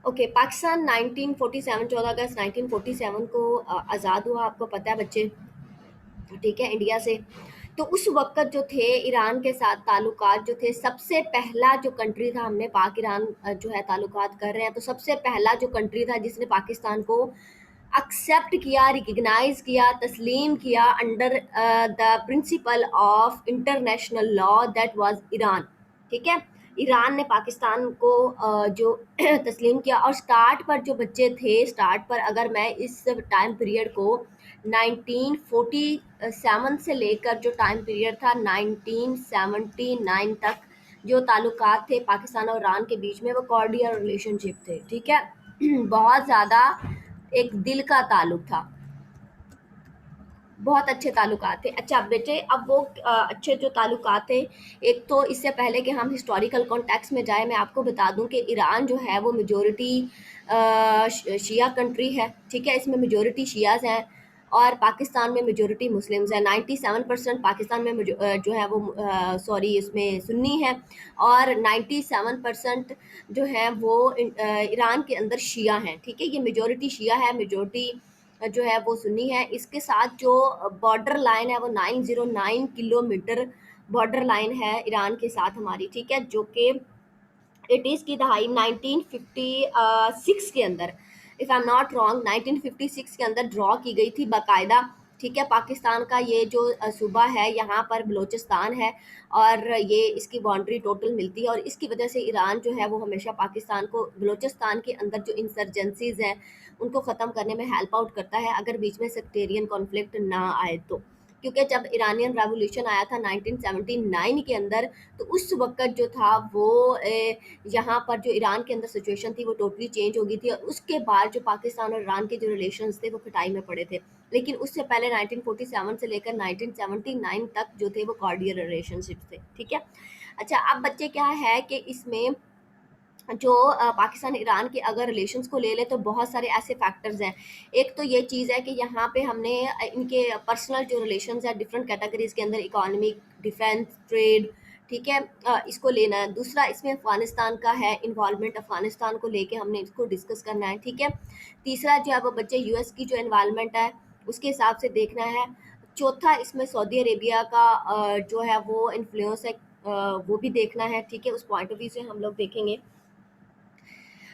Okay, Pakistan 1947 14 अगस्त 1947 को आज़ाद हुआ, आपको पता है बच्चे, ठीक है, इंडिया से। तो उस वक़्त जो थे ईरान के साथ ताल्लुकात जो थे, सबसे पहला जो कंट्री था, हमने पाक ईरान जो है ताल्लुकात कर रहे हैं, तो सबसे पहला जो कंट्री था जिसने पाकिस्तान को एक्सेप्ट किया, रिकॉग्नाइज़ किया, तस्लीम किया under the principle of international law, that was Iran, ठीक है। ईरान ने पाकिस्तान को जो तस्लीम किया। और स्टार्ट पर जो बच्चे थे, स्टार्ट पर अगर मैं इस टाइम पीरियड को 1947 से लेकर जो टाइम पीरियड था 1979 तक, जो ताल्लुकात थे पाकिस्तान और ईरान के बीच में, वो कॉर्डियल रिलेशनशिप थे, ठीक है। बहुत ज़्यादा एक दिल का ताल्लुक था, बहुत अच्छे ताल्लुकात थे। अच्छा बेटे, अब वो अच्छे जो ताल्लुकात थे, एक तो इससे पहले कि हम हिस्टोरिकल कॉन्टेक्स्ट में जाए, मैं आपको बता दूं कि ईरान जो है वो मेजॉरिटी शिया कंट्री है, ठीक है। इसमें मेजॉरिटी शियाज हैं और पाकिस्तान में मेजॉरिटी मुस्लिम्स हैं। 97% पाकिस्तान में जो है वो सॉरी इसमें सुन्नी है, और 97% जो है वो ईरान के अंदर शिया हैं, ठीक है। ये मेजॉरिटी शिया है, मेजॉरिटी जो है वो सुन्नी है। इसके साथ जो बॉर्डर लाइन है वो 909 किलोमीटर बॉर्डर लाइन है ईरान के साथ हमारी, ठीक है, जो कि 80s की दहाई 1956 के अंदर, if I am not wrong, 1956 के अंदर ड्रॉ की गई थी बाकायदा, ठीक है। पाकिस्तान का ये जो सूबा है, यहाँ पर बलोचिस्तान है और ये इसकी बाउंड्री टोटल मिलती है, और इसकी वजह से ईरान जो है वो हमेशा पाकिस्तान को बलोचिस्तान के अंदर जो इंसर्जेंसीज हैं उनको ख़त्म करने में हेल्प आउट करता है, अगर बीच में सेक्टेरियन कॉन्फ्लिक्ट ना आए तो। क्योंकि जब इरानियन रेवोल्यूशन आया था 1979 के अंदर, तो उस वक़्त जो था वो यहाँ पर जो ईरान के अंदर सिचुएशन थी वो टोटली चेंज हो गई थी, और उसके बाद जो पाकिस्तान और ईरान के जो रिलेशंस थे वो खटाई में पड़े थे। लेकिन उससे पहले 1947 से लेकर 1979 तक जो थे वो कॉर्डियल रिलेशनशिप्स थे, ठीक है। अच्छा, अब बच्चे क्या है कि इसमें जो पाकिस्तान ईरान के अगर रिलेशंस को ले लें तो बहुत सारे ऐसे फैक्टर्स हैं। एक तो ये चीज़ है कि यहाँ पे हमने इनके पर्सनल जो रिलेशंस हैं डिफरेंट कैटेगरीज के अंदर, इकोनॉमिक, डिफेंस, ट्रेड, ठीक है, इसको लेना है। दूसरा, इसमें अफगानिस्तान का है इन्वॉल्वमेंट, अफगानिस्तान को लेके हमने इसको डिस्कस करना है, ठीक है। तीसरा जो है वो बच्चे यूएस की जो इन्वॉल्वमेंट है उसके हिसाब से देखना है। चौथा, इसमें सऊदी अरेबिया का जो है वो इन्फ्लुएंस है, वो भी देखना है, ठीक है। उस पॉइंट ऑफ व्यू से हम लोग देखेंगे।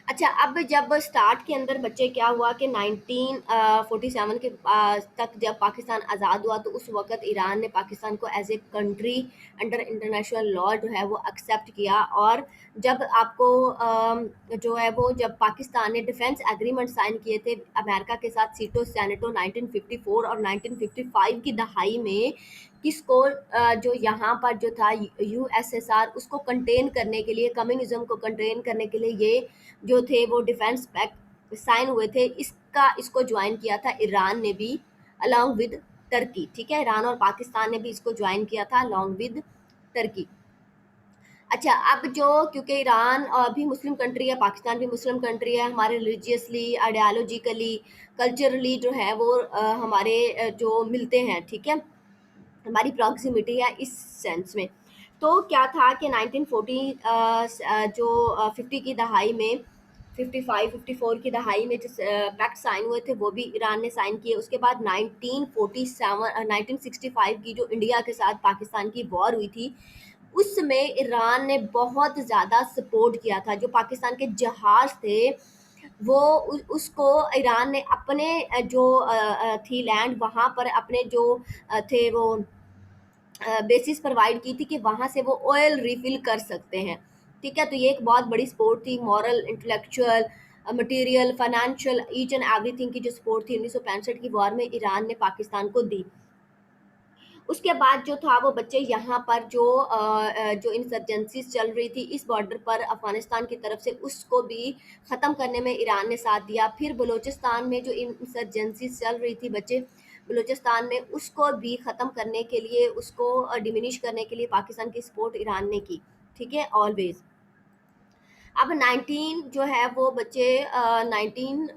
अच्छा, अब जब स्टार्ट के अंदर बच्चे क्या हुआ कि 1947 के तक जब पाकिस्तान आज़ाद हुआ, तो उस वक़्त ईरान ने पाकिस्तान को as a country under international law जो है वो एक्सेप्ट किया। और जब आपको जो है वो जब पाकिस्तान ने डिफेंस एग्रीमेंट साइन किए थे अमेरिका के साथ, सीटो सैनेटो 1954 और 1955 की दहाई में, किसको जो यहाँ पर जो था यूएसएसआर, उसको कंटेन करने के लिए, कम्युनिज्म को कंटेन करने के लिए ये जो थे वो डिफेंस पैक्ट साइन हुए थे। इसको ज्वाइन किया था ईरान ने भी अलॉन्ग विद टर्की, ठीक है। ईरान और पाकिस्तान ने भी इसको ज्वाइन किया था अलॉन्ग विद टर्की। अच्छा, अब जो क्योंकि ईरान भी मुस्लिम कंट्री है, पाकिस्तान भी मुस्लिम कंट्री है, हमारे रिलीजियसली, आइडियालॉजिकली, कल्चरली जो है वो हमारे जो मिलते हैं, ठीक है, हमारी प्रॉक्सिमिटी है इस सेंस में। तो क्या था कि 1940 जो 50 की दहाई में, 55 54 की दहाई में जो पैक्ट साइन हुए थे वो भी ईरान ने साइन किए। उसके बाद 1947 1965 की जो इंडिया के साथ पाकिस्तान की वॉर हुई थी, उसमें ईरान ने बहुत ज़्यादा सपोर्ट किया था। जो पाकिस्तान के जहाज़ थे वो उसको ईरान ने अपने जो थी लैंड, वहाँ पर अपने जो थे वो बेसिस प्रोवाइड की थी कि वहाँ से वो ऑयल रिफिल कर सकते हैं, ठीक है। तो ये एक बहुत बड़ी सपोर्ट थी, moral, intellectual, material, financial, each and everything की जो सपोर्ट थी 1965 की वॉर में ईरान ने पाकिस्तान को दी। उसके बाद जो था वो बच्चे यहाँ पर जो इंसर्जेंसीज चल रही थी इस बॉर्डर पर अफगानिस्तान की तरफ से, उसको भी ख़त्म करने में ईरान ने साथ दिया। फिर बलूचिस्तान में जो इंसर्जेंसीज चल रही थी बच्चे बलूचिस्तान में, उसको भी ख़त्म करने के लिए, उसको डिमिनिश करने के लिए पाकिस्तान की सपोर्ट ईरान ने की, ठीक है, ऑलवेज। अब 19 जो है वो बच्चे 19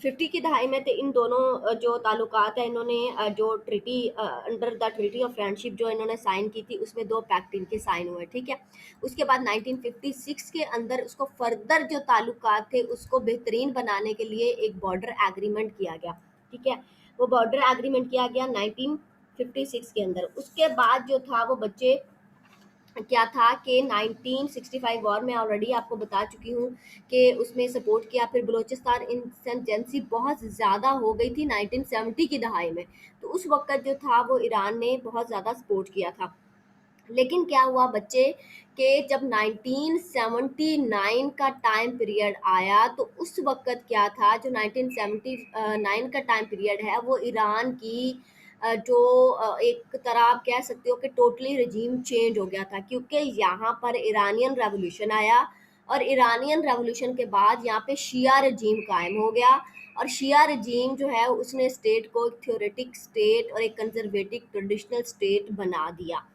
50 की दहाई में तो इन दोनों जो ताल्लुकात है इन्होंने जो treaty under the treaty of friendship जो इन्होंने साइन की थी उसमें 2 पैक्ट इनके साइन हुए, ठीक है। उसके बाद 1956 के अंदर उसको फर्दर जो ताल्लुकात थे उसको बेहतरीन बनाने के लिए एक बॉर्डर एग्रीमेंट किया गया, ठीक है। वो बॉर्डर एग्रीमेंट किया गया 1956 के अंदर। उसके बाद जो था वो बच्चे क्या था कि 1965 वॉर में ऑलरेडी आपको बता चुकी हूँ कि उसमें सपोर्ट किया। फिर बलूचिस्तान इंसर्जेंसी बहुत ज़्यादा हो गई थी 1970 की दहाई में, तो उस वक्त जो था वो ईरान ने बहुत ज़्यादा सपोर्ट किया था। लेकिन क्या हुआ बच्चे कि जब 1979 का टाइम पीरियड आया तो उस वक्त क्या था, जो 1979 का टाइम पीरियड है वो ईरान की जो एक तरह आप कह सकते हो कि टोटली रजीम चेंज हो गया था, क्योंकि यहाँ पर ईरानियन रेवोल्यूशन आया और ईरानियन रेवोल्यूशन के बाद यहाँ पे शिया रजीम कायम हो गया। और शिया रजीम जो है उसने स्टेट को एक थ्योरेटिक स्टेट और एक कंजर्वेटिव ट्रेडिशनल स्टेट बना दिया।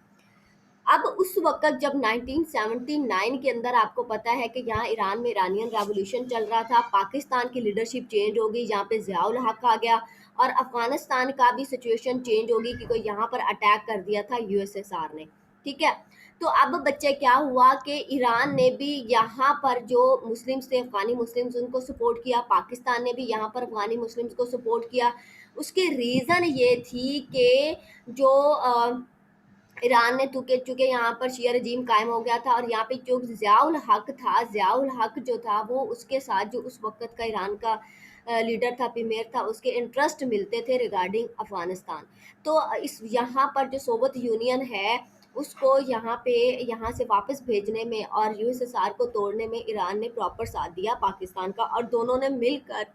अब उस वक़्त जब 1979 के अंदर आपको पता है कि यहाँ ईरान में ईरानियन रेवोल्यूशन चल रहा था, पाकिस्तान की लीडरशिप चेंज हो गई, यहाँ पे ज़ियाउल हक आ गया और अफ़गानिस्तान का भी सिचुएशन चेंज हो गई क्योंकि यहाँ पर अटैक कर दिया था यूएसएसआर ने, ठीक है। तो अब बच्चे क्या हुआ कि ईरान ने भी यहाँ पर जो मुस्लिम्स थे, अफ़गानी मुस्लिम्स, उनको सपोर्ट किया, पाकिस्तान ने भी यहाँ पर अफ़गानी मुस्लिम्स को सपोर्ट किया। उसकी रीज़न ये थी कि जो ईरान ने चूँकि चूँकि यहाँ पर शिया रजीम कायम हो गया था और यहाँ पे जो ज़ियाउल हक था, ज़ियाउल हक जो था वो उसके साथ जो उस वक़्त का ईरान का लीडर था, प्रीमियर था, उसके इंटरेस्ट मिलते थे रिगार्डिंग अफ़गानिस्तान। तो इस यहाँ पर जो सोवियत यूनियन है, उसको यहाँ पे यहाँ से वापस भेजने में और यूएसएसआर को तोड़ने में ईरान ने प्रॉपर साथ दिया पाकिस्तान का, और दोनों ने मिलकर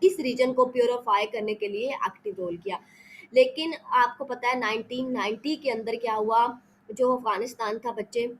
इस रीजन को प्यूरिफाई करने के लिए एक्टिव रोल किया। लेकिन आपको पता है 1990 के अंदर क्या हुआ, जो अफगानिस्तान था बच्चे,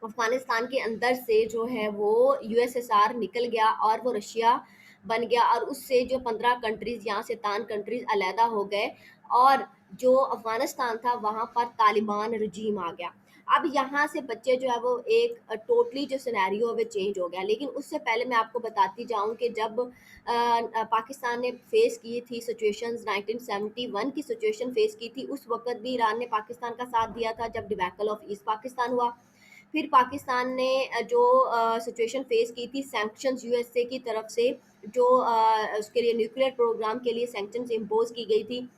अफगानिस्तान के अंदर से जो है वो यूएसएसआर निकल गया और वो रशिया बन गया और उससे जो 15 कंट्रीज यहाँ से तान कंट्रीज अलहदा हो गए और जो अफगानिस्तान था वहाँ पर तालिबान रजीम आ गया। अब यहाँ से बच्चे जो है वो एक टोटली जो सिनेरियो है वो चेंज हो गया। लेकिन उससे पहले मैं आपको बताती जाऊँ कि जब पाकिस्तान ने फेस की थी सिचुएशंस, 1971 की सिचुएशन फेस की थी, उस वक्त भी ईरान ने पाकिस्तान का साथ दिया था जब डिबैकल ऑफ ईस्ट पाकिस्तान हुआ। फिर पाकिस्तान ने जो सिचुएशन फेस की थी सैंक्शंस यूएसए की तरफ से, जो उसके लिए न्यूक्लियर प्रोग्राम के लिए सैंक्शंस इम्पोज की गई थी।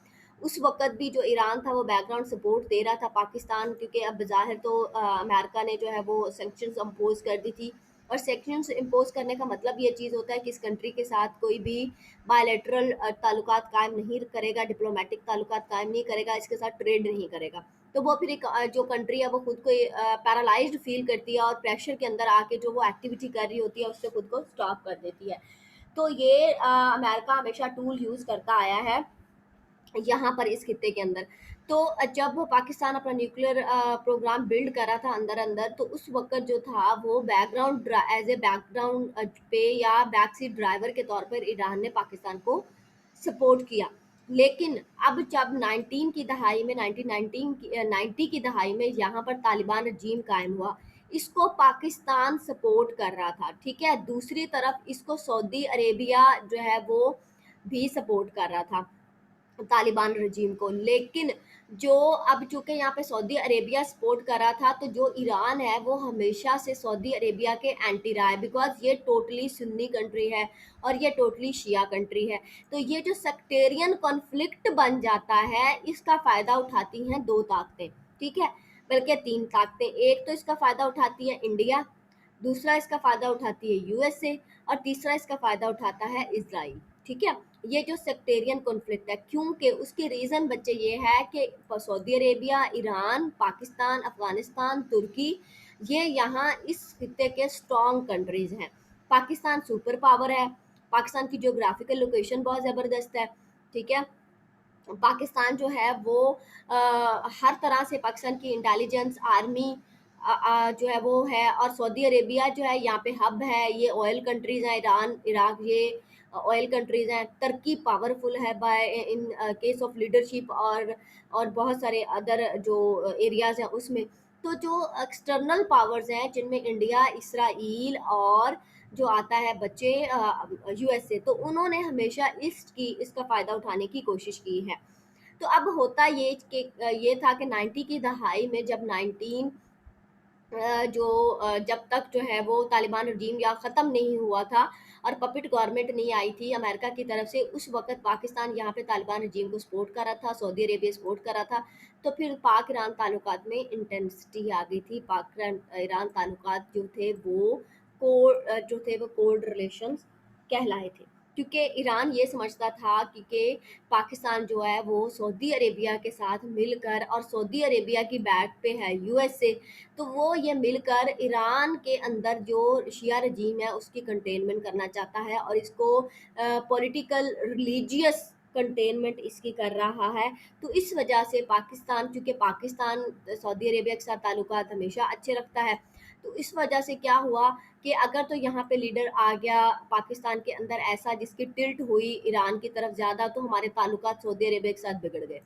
उस वक़्त भी जो ईरान था वो बैकग्राउंड सपोर्ट दे रहा था पाकिस्तान, क्योंकि अब ज़ाहिर तो अमेरिका ने जो है वो सैंक्शंस इम्पोज कर दी थी। और सैंक्शंस इम्पोज करने का मतलब ये चीज़ होता है कि इस कंट्री के साथ कोई भी बायलैटरल ताल्लुकात कायम नहीं करेगा, डिप्लोमेटिक ताल्लुकात कायम नहीं करेगा, इसके साथ ट्रेड नहीं करेगा। तो वो फिर एक जो कंट्री है वो खुद को पैरालाइज्ड फील करती है और प्रेशर के अंदर आके जो वो एक्टिविटी कर रही होती है उससे खुद को स्टॉप कर देती है। तो ये अमेरिका हमेशा टूल यूज़ करता आया है यहाँ पर इस खित्ते के अंदर। तो जब पाकिस्तान अपना न्यूक्लियर प्रोग्राम बिल्ड कर रहा था अंदर-अंदर, तो उस वक़्त जो था वो एज़ ए बैकग्राउंड पे या बैक सीट ड्राइवर के तौर पर ईरान ने पाकिस्तान को सपोर्ट किया। लेकिन अब जब 19 की दहाई में 1919 की 90 की दहाई में यहाँ पर तालिबान रजीम कायम हुआ, इसको पाकिस्तान सपोर्ट कर रहा था, ठीक है? दूसरी तरफ इसको सऊदी अरेबिया जो है वो भी सपोर्ट कर रहा था। तालिबान रजीम को। लेकिन जो अब चूँकि यहाँ पे सऊदी अरेबिया सपोर्ट कर रहा था, तो जो ईरान है वो हमेशा से सऊदी अरेबिया के एंटी रहा है, बिकॉज़ ये टोटली सुन्नी कंट्री है और ये टोटली शिया कंट्री है। तो ये जो सेक्टेरियन कॉन्फ्लिक्ट बन जाता है, इसका फ़ायदा उठाती हैं 2 ताकतें, ठीक है? बल्कि 3 ताकतें। एक तो इसका फ़ायदा उठाती है इंडिया, दूसरा इसका फ़ायदा उठाती है यूएसए और तीसरा इसका फ़ायदा उठाता है इज़राइल, ठीक है? ये जो सेक्टेरियन कॉन्फ्लिक्ट है, क्योंकि उसके रीज़न बच्चे ये है कि Saudi Arabia, Iran, Pakistan, Afghanistan, तुर्की, ये यहाँ इस खित्ते के स्ट्रॉन्ग कंट्रीज़ हैं। पाकिस्तान सुपर पावर है, पाकिस्तान की ज्योग्राफिकल लोकेशन बहुत ज़बरदस्त है, ठीक है? पाकिस्तान जो है वो हर तरह से पाकिस्तान की इंटेलिजेंस, आर्मी जो है वो है, और सऊदी अरेबिया जो है यहाँ पे हब है, ये ऑयल कंट्रीज़ हैं, ईरान, इराक, ये ऑयल कंट्रीज़ हैं। तुर्की पावरफुल है by in case of leadership और बहुत सारे अदर जो एरियाज़ हैं उसमें। तो जो एक्सटर्नल पावर्स हैं जिनमें इंडिया, इसराइल और जो आता है बच्चे यूएस से, तो उन्होंने हमेशा इसका फ़ायदा उठाने की कोशिश की है। तो अब होता ये था कि 90 की दहाई में जब 19 जब तक जो है वो तालिबान रजीम या ख़त्म नहीं हुआ था और पपेट गवर्नमेंट नहीं आई थी अमेरिका की तरफ से, उस वक़्त पाकिस्तान यहाँ पे तालिबान रजीम को सपोर्ट कर रहा था, सऊदी अरेबिया सपोर्ट कर रहा था। तो फिर पाक ईरान ताल्लुकात में इंटेंसिटी आ गई थी। पाक ईरान ताल्लुकात जो थे वो कोल्ड रिलेशंस कहलाए थे। क्योंकि ईरान ये समझता था कि पाकिस्तान जो है वो सऊदी अरेबिया के साथ मिलकर, और सऊदी अरेबिया की बैक पे है यूएसए, तो वो ये मिलकर ईरान के अंदर जो शिया रजीम है उसकी कंटेनमेंट करना चाहता है, और इसको पॉलिटिकल रिलीजियस कंटेनमेंट इसकी कर रहा है। तो इस वजह से पाकिस्तान, चूँकि पाकिस्तान सऊदी अरेबिया के साथ ताल्लुकात हमेशा अच्छे रखता है, तो इस वजह से क्या हुआ कि अगर तो यहाँ पे लीडर आ गया पाकिस्तान के अंदर ऐसा जिसकी टिल्ट हुई ईरान की तरफ ज़्यादा, तो हमारे ताल्लुकात सऊदी अरेबिया के साथ बिगड़ गए।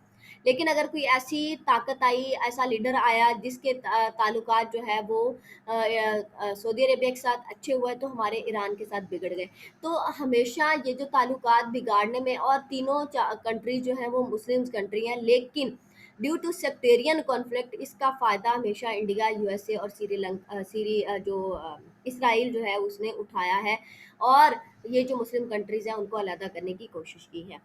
लेकिन अगर कोई ऐसी ताकत आई, ऐसा लीडर आया जिसके ताल्लुकात जो है वो सऊदी अरेबिया के साथ अच्छे हुए, तो हमारे ईरान के साथ बिगड़ गए। तो हमेशा ये जो ताल्लुकात बिगाड़ने में, और तीनों कंट्री जो है वो मुस्लिम्स कंट्री हैं, लेकिन ड्यू टू सेक्टेरियन कॉन्फ्लिक्ट इसका फ़ायदा हमेशा इंडिया, यूएसए और इसराइल जो है उसने उठाया है, और ये जो मुस्लिम कंट्रीज़ हैं उनको अलहदा करने की कोशिश की है।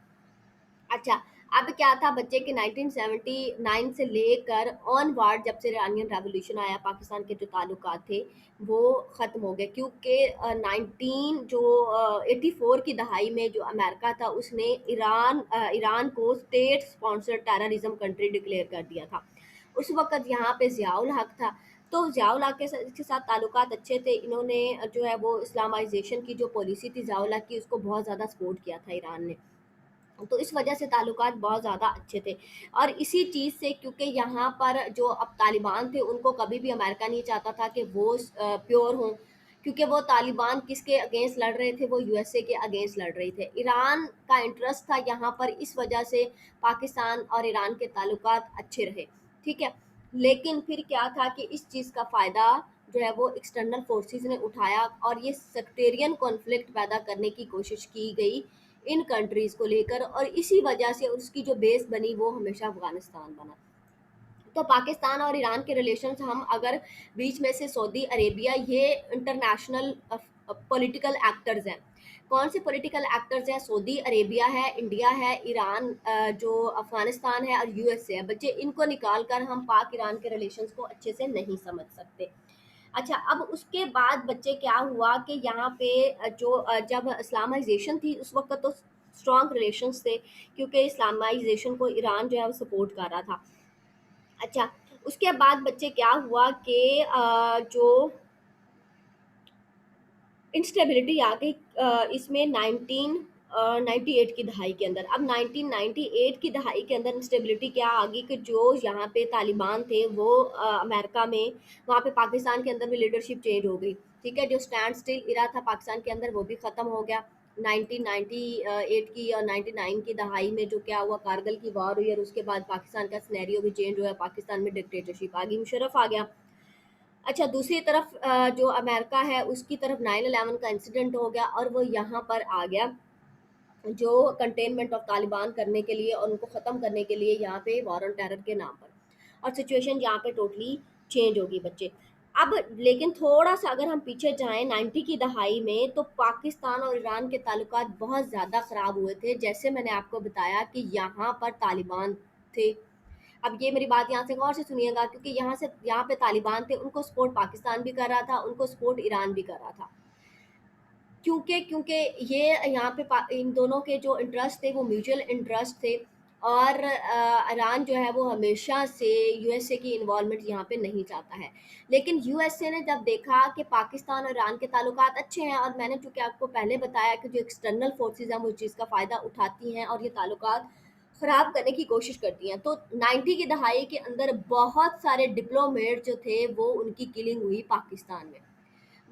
अच्छा, अब क्या था बच्चे के 1979 से लेकर ऑनवर्ड, जब से इरानियन रेवोल्यूशन आया, पाकिस्तान के जो ताल्लुकात थे वो ख़त्म हो गए, क्योंकि 84 की दहाई में जो अमेरिका था उसने ईरान को state sponsored terrorism country declare कर दिया था। उस वक़्त यहाँ पे ज़ियाउल हक था, तो ज़ियाउल हक के साथ ताल्लुकात अच्छे थे। इन्होंने जो है वो इस्लामाइज़ेशन की जो पॉलिसी थी ज़ियाउल हक की, उसको बहुत ज़्यादा सपोर्ट किया था ईरान ने। तो इस वजह से ताल्लुकात बहुत ज़्यादा अच्छे थे, और इसी चीज़ से, क्योंकि यहाँ पर जो अब तालिबान थे उनको कभी भी अमेरिका नहीं चाहता था कि वो प्योर हों, क्योंकि वो तालिबान किसके अगेंस्ट लड़ रहे थे, वो यूएसए के अगेंस्ट लड़ रहे थे। ईरान का इंटरेस्ट था यहाँ पर, इस वजह से पाकिस्तान और ईरान के ताल्लुकात अच्छे रहे, ठीक है। लेकिन फिर क्या था कि इस चीज़ का फ़ायदा जो है वो एक्सटर्नल फोर्सेस ने उठाया, और ये सेक्टेरियन कॉन्फ्लिक्ट पैदा करने की कोशिश की गई इन कंट्रीज़ को लेकर, और इसी वजह से उसकी जो बेस बनी वो हमेशा अफ़गानिस्तान बना। तो पाकिस्तान और ईरान के रिलेशंस, हम अगर बीच में से सऊदी अरेबिया, ये इंटरनेशनल पॉलिटिकल एक्टर्स हैं। कौन से पॉलिटिकल एक्टर्स हैं? सऊदी अरेबिया है, इंडिया है, ईरान, जो अफ़गानिस्तान है, और यूएसए है। बच्चे इनको निकाल कर हम पाक ईरान के रिलेशंस को अच्छे से नहीं समझ सकते। अच्छा, अब उसके बाद बच्चे क्या हुआ कि यहाँ पे जब इस्लामाइजेशन थी उस वक्त तो स्ट्रॉन्ग रिलेशंस थे, क्योंकि इस्लामाइजेशन को ईरान जो है वो सपोर्ट कर रहा था। अच्छा, उसके बाद बच्चे क्या हुआ कि जो इंस्टेबिलिटी आ गई इसमें 1998 की दहाई के अंदर। अब 1998 की दहाई के अंदर इंस्टेबिलिटी क्या आ गई कि जो यहाँ पे तालिबान थे वो अमेरिका में, वहाँ पे पाकिस्तान के अंदर भी लीडरशिप चेंज हो गई, ठीक है। जो स्टैंड स्टिल इरा था पाकिस्तान के अंदर वो भी ख़त्म हो गया 1998 की और 99 की दहाई में। जो क्या हुआ, कारगिल की वॉर हुई, और उसके बाद पाकिस्तान का सिनेरियो भी चेंज हुआ, पाकिस्तान में डिक्टेटरशिप आ गई, मुशर्रफ आ गया। अच्छा, दूसरी तरफ जो अमेरिका है उसकी तरफ 9/11 का इंसिडेंट हो गया, और वो यहाँ पर आ गया जो कंटेनमेंट ऑफ तालिबान करने के लिए और उनको ख़त्म करने के लिए, यहाँ पे वॉर ऑन टेरर के नाम पर, और सिचुएशन यहाँ पे टोटली चेंज होगी बच्चे। अब लेकिन थोड़ा सा अगर हम पीछे जाएं 90 की दहाई में, तो पाकिस्तान और ईरान के ताल्लुकात बहुत ज़्यादा ख़राब हुए थे। जैसे मैंने आपको बताया कि यहाँ पर तालिबान थे। अब ये मेरी बात यहाँ से गौर से सुनिएगा, क्योंकि यहाँ पे तालिबान थे, उनको सपोर्ट पाकिस्तान भी कर रहा था, उनको सपोर्ट ईरान भी कर रहा था। क्योंकि क्योंकि ये यहाँ पे इन दोनों के जो इंटरेस्ट थे वो म्यूचुअल इंटरेस्ट थे, और ईरान जो है वो हमेशा से यूएसए की इन्वॉल्वमेंट यहाँ पे नहीं चाहता है। लेकिन यूएसए ने जब देखा कि पाकिस्तान और ईरान के ताल्लुकात अच्छे हैं, और मैंने चूँकि आपको पहले बताया कि जो एक्सटर्नल फोर्सेस हैं वो इस चीज़ का फ़ायदा उठाती हैं और ये ताल्लुकात ख़राब करने की कोशिश करती हैं, तो 90 की दहाई के अंदर बहुत सारे डिप्लोमेट जो थे वो उनकी किलिंग हुई पाकिस्तान में।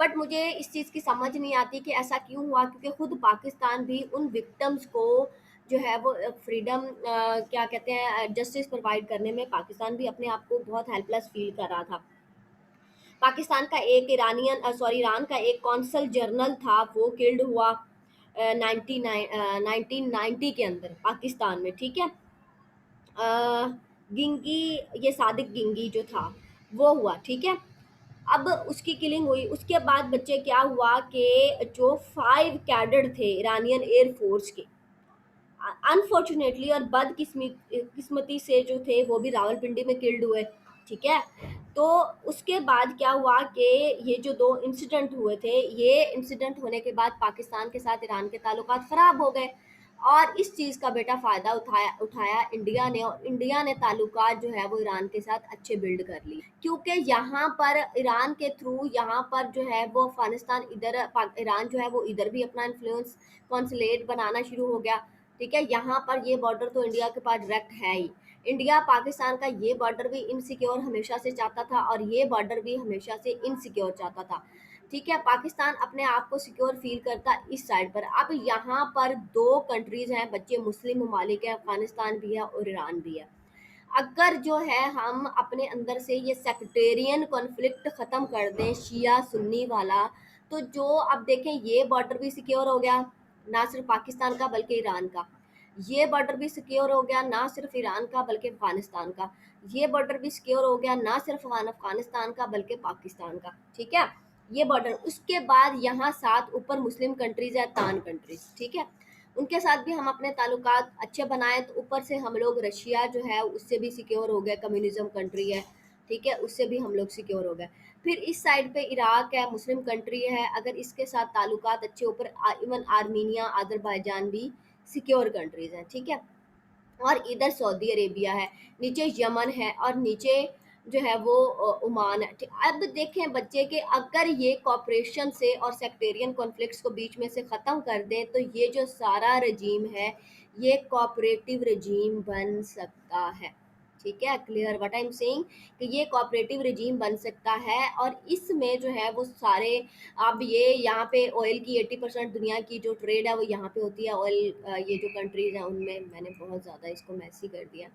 बट मुझे इस चीज़ की समझ नहीं आती कि ऐसा क्यों हुआ, क्योंकि खुद पाकिस्तान भी उन विक्टिम्स को जो है वो फ्रीडम, क्या कहते हैं, जस्टिस प्रोवाइड करने में पाकिस्तान भी अपने आप को बहुत हेल्पलेस फील कर रहा था। पाकिस्तान का एक ईरान का एक कौंसल जनरल था, वो किल्ड हुआ 1990 के अंदर पाकिस्तान में, ठीक है। गिंगी, ये सादिक गिंगी जो था वो हुआ, ठीक है। अब उसकी किलिंग हुई, उसके बाद बच्चे क्या हुआ कि जो 5 कैडेट थे ईरानियन एयर फोर्स के, अनफॉर्चुनेटली और किस्मती से जो थे वो भी रावलपिंडी में किल्ड हुए, ठीक है। तो उसके बाद क्या हुआ कि ये जो 2 इंसिडेंट हुए थे, ये इंसिडेंट होने के बाद पाकिस्तान के साथ ईरान के ताल्लुकात ख़राब हो गए, और इस चीज़ का बेटा फ़ायदा उठाया उठाया इंडिया ने, और इंडिया ने ताल्लुकात जो है वो ईरान के साथ अच्छे बिल्ड कर लिए, क्योंकि यहाँ पर ईरान के थ्रू यहाँ पर जो है वो अफ़गानिस्तान इधर ईरान जो है वो इधर भी अपना इन्फ्लुएंस कॉन्सुलेट बनाना शुरू हो गया, ठीक है। यहाँ पर ये बॉर्डर तो इंडिया के पास डायरेक्ट है ही। इंडिया पाकिस्तान का ये बॉर्डर भी इनसिक्योर हमेशा से चाहता था, और ये बॉर्डर भी हमेशा से इनसिक्योर चाहता था, ठीक है। पाकिस्तान अपने आप को सिक्योर फील करता इस साइड पर। अब यहाँ पर 2 कंट्रीज हैं बच्चे, मुस्लिम ममालिक है, अफगानिस्तान भी है और ईरान भी है। अगर जो है हम अपने अंदर से ये सेक्टेरियन कॉन्फ्लिक्ट ख़त्म कर दें शिया सुन्नी वाला, तो जो अब देखें ये बॉर्डर भी सिक्योर हो गया, ना सिर्फ पाकिस्तान का बल्कि ईरान का। ये बॉर्डर भी सिक्योर हो गया ना सिर्फ ईरान का बल्कि अफगानिस्तान का। ये बॉर्डर भी सिक्योर हो गया ना सिर्फ अफगानिस्तान का बल्कि पाकिस्तान का, ठीक है। ये बॉर्डर, उसके बाद यहाँ 7 ऊपर मुस्लिम कंट्रीज है, तान कंट्रीज, ठीक है। उनके साथ भी हम अपने ताल्लुकात अच्छे बनाए, तो ऊपर से हम लोग रशिया जो है उससे भी सिक्योर हो गए, कम्युनिज्म कंट्री है, ठीक है, उससे भी हम लोग सिक्योर हो गए। फिर इस साइड पे इराक है, मुस्लिम कंट्री है, अगर इसके साथ ताल्लुकात अच्छे, ऊपर इवन आर्मीनिया, अजरबैजान भी सिक्योर कंट्रीज हैं, ठीक है। और इधर सऊदी अरेबिया है, नीचे यमन है, और नीचे जो है वो ओमान है, ठीक। अब देखें बच्चे के, अगर ये कॉपरेशन से और सेक्टेरियन कॉन्फ्लिक्ट्स को बीच में से ख़त्म कर दें, तो ये जो सारा रजीम है ये कोऑपरेटिव रजीम बन सकता है, ठीक है। Clear what I am saying, कि ये कोऑपरेटिव रजीम बन सकता है, और इसमें जो है वो सारे, अब ये यहाँ पे ऑयल की 80% दुनिया की जो ट्रेड है वो यहाँ पे होती है, ऑयल ये जो कंट्रीज हैं उनमें, मैंने बहुत ज़्यादा इसको मैसी कर दिया।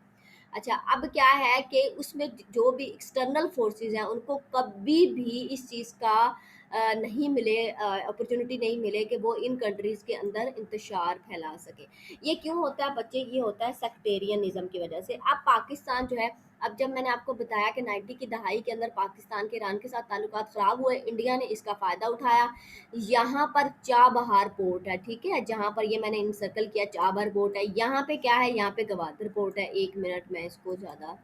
अच्छा, अब क्या है कि उसमें जो भी एक्सटर्नल फोर्सेस हैं उनको कभी भी इस चीज़ का नहीं मिले, अपॉर्चुनिटी नहीं मिले कि वो इन कंट्रीज़ के अंदर इंतशार फैला सके। ये क्यों होता है बच्चे, ये होता है सेक्टेरियनिज्म की वजह से। अब पाकिस्तान जो है, अब जब मैंने आपको बताया कि 90 की दहाई के अंदर पाकिस्तान के ईरान के साथ ताल्लुकात ख़राब हुए, इंडिया ने इसका फ़ायदा उठाया। यहाँ पर चाबहार पोर्ट है, ठीक है, जहाँ पर ये मैंने इंसर्कल किया, चाबहार पोर्ट है। यहाँ पे क्या है, यहाँ पे गवादर पोर्ट है, 1 मिनट में इसको ज़्यादा,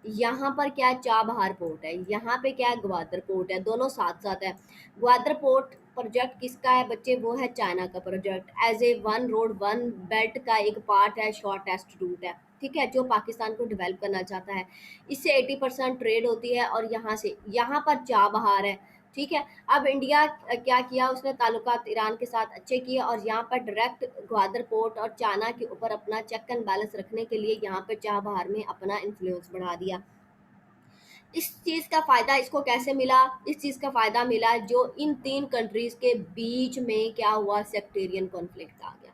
यहाँ पर क्या है, चाबहार पोर्ट है, यहाँ पे क्या है, ग्वादर पोर्ट है, दोनों साथ साथ है। ग्वादर पोर्ट प्रोजेक्ट किसका है बच्चे, वो है चाइना का project, as a one road one belt का एक पार्ट है, शॉर्टेस्ट रूट है, ठीक है, जो पाकिस्तान को डेवलप करना चाहता है। इससे 80% ट्रेड होती है, और यहाँ से यहाँ पर चाबहार है, ठीक है। अब इंडिया क्या किया, उसने ताल्लुकात ईरान के साथ अच्छे किए, और यहाँ पर डायरेक्ट ग्वादर पोर्ट और चाइना के ऊपर अपना चेक एंड बैलेंस रखने के लिए यहाँ पर चाबहार में अपना इन्फ्लुएंस बढ़ा दिया। इस चीज़ का फ़ायदा इसको कैसे मिला, इस चीज़ का फ़ायदा मिला जो इन 3 कंट्रीज़ के बीच में क्या हुआ, सेक्टेरियन कॉन्फ्लिक्ट आ गया,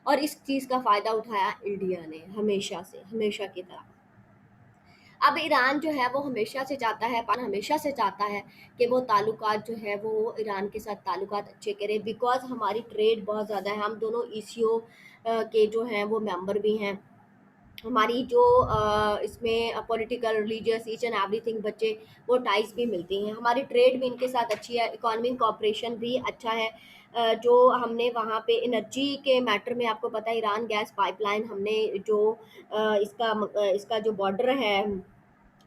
और इस चीज़ का फ़ायदा उठाया इंडिया ने, हमेशा से, हमेशा की तरह। अब ईरान जो है वो हमेशा से चाहता है कि वो ताल्लुकात जो है वो ईरान के साथ ताल्लुकात अच्छे करे, बिकॉज़ हमारी ट्रेड बहुत ज़्यादा है, हम दोनों ईसीओ के जो हैं वो मेंबर भी हैं। हमारी जो इसमें political, religious, each and everything बच्चे, वो टाइज भी मिलती हैं। हमारी ट्रेड भी इनके साथ अच्छी है, इकोनॉमिक कॉपरेशन भी अच्छा है। जो हमने वहाँ पे एनर्जी के मैटर में, आपको पता है ईरान गैस पाइपलाइन हमने जो इसका जो बॉर्डर है,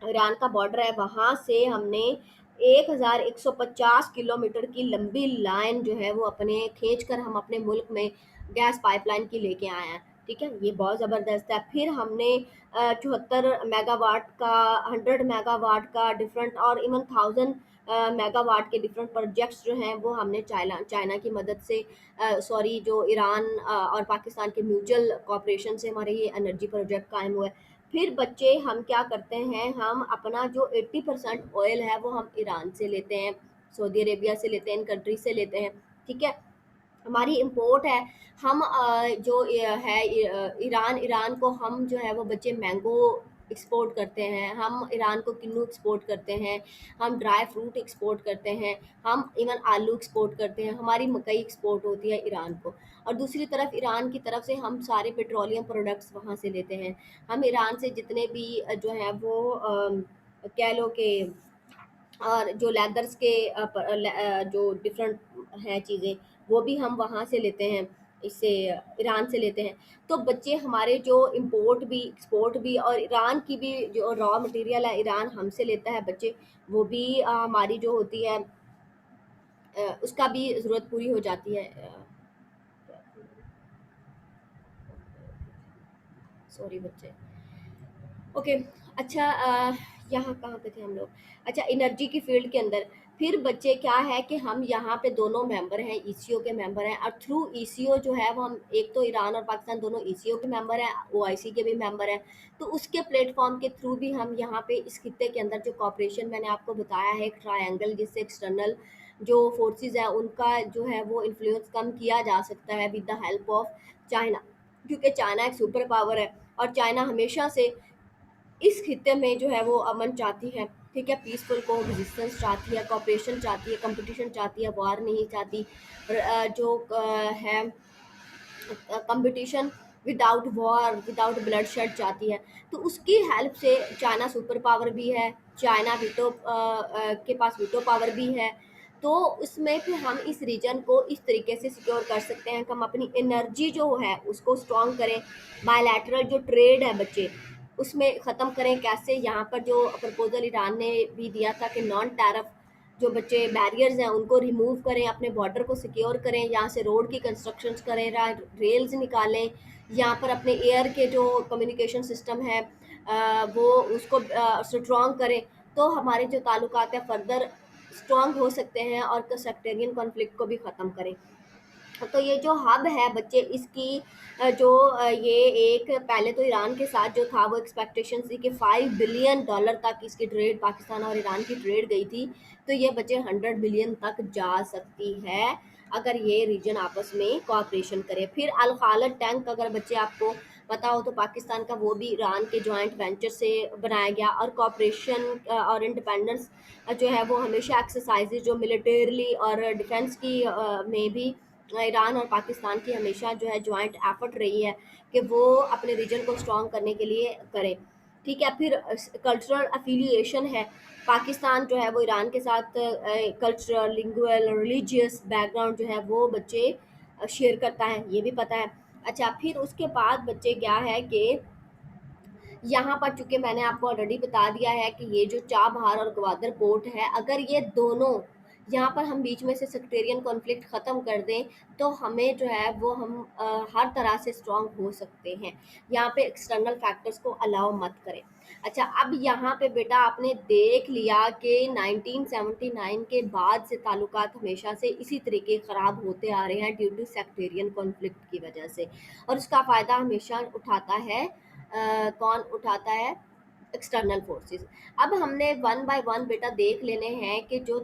ईरान का बॉर्डर है, वहाँ से हमने 1150 किलोमीटर की लंबी लाइन जो है वो अपने खींच कर हम अपने मुल्क में गैस पाइपलाइन की लेके आए हैं, ठीक है। ये बहुत ज़बरदस्त है। फिर हमने 74 मेगावाट का, 100 मेगावाट का डिफरेंट, और इवन 1000 मेगावाट के डिफरेंट प्रोजेक्ट्स जो हैं वो हमने चाइना की मदद से, सॉरी, जो ईरान और पाकिस्तान के म्यूचुअल कॉपरेशन से हमारे ये एनर्जी प्रोजेक्ट कायम हुए। फिर बच्चे हम क्या करते हैं, हम अपना जो 80% ऑयल है वो हम ईरान से लेते हैं, सऊदी अरेबिया से लेते हैं, इन कंट्री से लेते हैं, ठीक है। हमारी इम्पोर्ट है, हम जो है ईरान ईरान को हम जो है वो बच्चे मैंगो एक्सपोर्ट करते हैं, हम ईरान को किन्नू एक्सपोर्ट करते हैं, हम ड्राई फ्रूट एक्सपोर्ट करते हैं, हम इवन आलू एक्सपोर्ट करते हैं, हमारी मकई एक्सपोर्ट होती है ईरान को। और दूसरी तरफ ईरान की तरफ से हम सारे पेट्रोलियम प्रोडक्ट्स वहाँ से लेते हैं। हम ईरान से जितने भी जो है वो कह लो कि और जो लेदर्स के जो डिफरेंट हैं चीज़ें, वो भी हम वहाँ से लेते हैं, इससे ईरान से लेते हैं। तो बच्चे हमारे जो इम्पोर्ट भी एक्सपोर्ट भी और ईरान की भी जो रॉ मटेरियल है ईरान हमसे लेता है बच्चे, वो भी हमारी जो होती है उसका भी ज़रूरत पूरी हो जाती है। सॉरी बच्चे। ओके। अच्छा, यहाँ कहाँ पे थे हम लोग? अच्छा, एनर्जी की फील्ड के अंदर फिर बच्चे क्या है कि हम यहाँ पे दोनों मेंबर हैं, ईसीओ के मेंबर हैं, और थ्रू ईसीओ जो है वो हम एक तो ईरान और पाकिस्तान दोनों ईसीओ के मेंबर हैं, ओआईसी के भी मेंबर हैं। तो उसके प्लेटफॉर्म के थ्रू भी हम यहाँ पे इस खित्ते के अंदर जो कॉपरेशन मैंने आपको बताया है, एक ट्रायंगल जिससे एक्सटर्नल जो फोर्सेस है उनका जो है वो इन्फ्लुएंस कम किया जा सकता है with the help of China, क्योंकि चाइना एक सुपर पावर है और चाइना हमेशा से इस खित्ते में जो है वो अमन चाहती है। ठीक है, पीसफुल को रेजिस्टेंस चाहती है, कॉपरेशन चाहती है, कंपटीशन चाहती है, वार नहीं चाहती। जो है competition without war without blood shed चाहती है। तो उसकी हेल्प से चाइना सुपर पावर भी है, चाइना वीटो के पास वीटो पावर भी है। तो उसमें फिर हम इस रीजन को इस तरीके से सिक्योर कर सकते हैं कि हम अपनी एनर्जी जो है उसको स्ट्रॉन्ग करें। बायलैटरल जो ट्रेड है बच्चे, उसमें ख़त्म करें कैसे? यहाँ पर जो प्रपोजल ईरान ने भी दिया था कि नॉन टैरिफ जो बच्चे बैरियर्स हैं उनको रिमूव करें, अपने बॉर्डर को सिक्योर करें, यहाँ से रोड की कंस्ट्रक्शंस करें, रेल्स निकालें, यहाँ पर अपने एयर के जो कम्युनिकेशन सिस्टम है वो उसको स्ट्रॉन्ग करें। तो हमारे जो ताल्लुकात है फर्दर स्ट्रॉन्ग हो सकते हैं और सेक्टेरियन कॉन्फ्लिक्ट को भी ख़त्म करें। तो ये जो हब है बच्चे, इसकी ये एक पहले तो ईरान के साथ जो था वो एक्सपेक्टेशन थी कि $5 बिलियन तक इसकी ट्रेड, पाकिस्तान और ईरान की ट्रेड गई थी। तो ये बच्चे 100 बिलियन तक जा सकती है अगर ये रीजन आपस में कोऑपरेशन करे। फिर अल खालद टैंक अगर बच्चे आपको पता हो तो पाकिस्तान का, वो भी ईरान के जॉइंट वेंचर से बनाया गया। और कोऑपरेशन और इंडिपेंडेंस जो है वो हमेशा एक्सरसाइजेज जो मिलिटरीली और डिफेंस की में भी ईरान और पाकिस्तान की हमेशा जो है जॉइंट एफर्ट रही है कि वो अपने रीजन को स्ट्रॉन्ग करने के लिए करें। ठीक है, फिर कल्चरल अफिलिएशन है। पाकिस्तान जो है वो ईरान के साथ कल्चरल, लिंगुअल, रिलीजियस बैकग्राउंड जो है वो बच्चे शेयर करता है, ये भी पता है। अच्छा, फिर उसके बाद बच्चे क्या है कि यहाँ पर चूंकि मैंने आपको ऑलरेडी बता दिया है कि ये जो चाबहार और ग्वादर पोर्ट है, अगर ये दोनों यहाँ पर हम बीच में से सेक्टेरियन कॉन्फ्लिक्ट ख़त्म कर दें तो हमें जो है वो हम हर तरह से स्ट्रांग हो सकते हैं। यहाँ पे एक्सटर्नल फैक्टर्स को अलाउ मत करें। अच्छा, अब यहाँ पे बेटा आपने देख लिया कि 1979 के बाद से ताल्लुकात हमेशा से इसी तरीके ख़राब होते आ रहे हैं ड्यू टू सेक्टेरियन कॉन्फ्लिक्ट की वजह से, और उसका फ़ायदा हमेशा उठाता है कौन उठाता है? External forces. अब हमने वन बाय वन बेटा देख लेने हैं कि जो